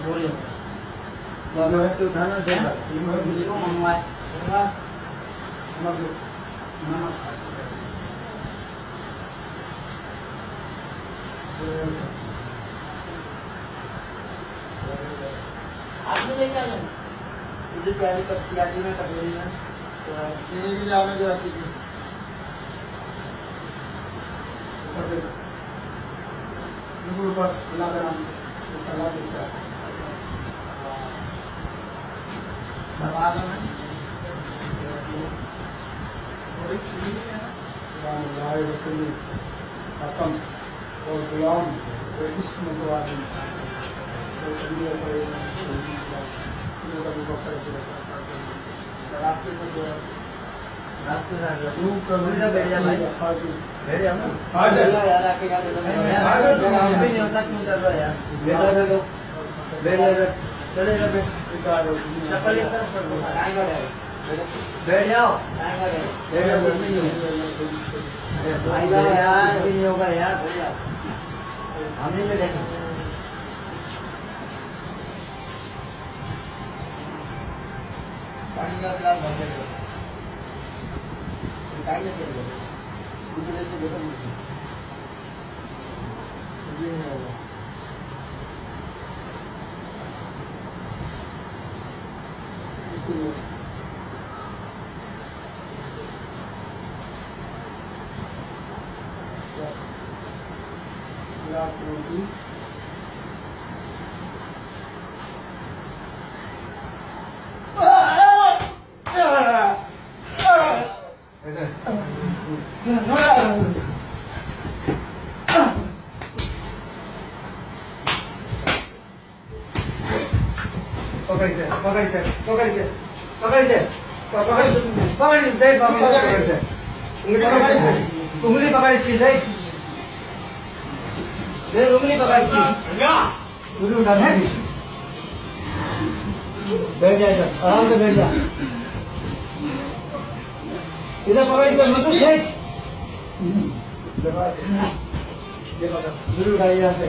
Itu udah ada. Ini mau ngomong आपने देखा है मुझे प्यारी प्यारी में कटोरी में चीनी भी जाने जो आती थी ऊपर लाकर हम सलाह देता है दबा दो ना और एक चीनी भी है ना लाए रखनी खत्म और गुलाम और इश्क में तो आदमी हमने में देखा पानी का गिलास भर दो निकाल ले फिर दूसरे से देखो मुझे ये नहीं होगा गिलास रोटी उंगली पकड़ इसकी देख उंगली पकड़ इसकी उंगली उठा बैठ जा आराम से बैठ जा इधर पकड़ इसको मतलब खींच ये पकड़ उंगली उठाइए यहाँ से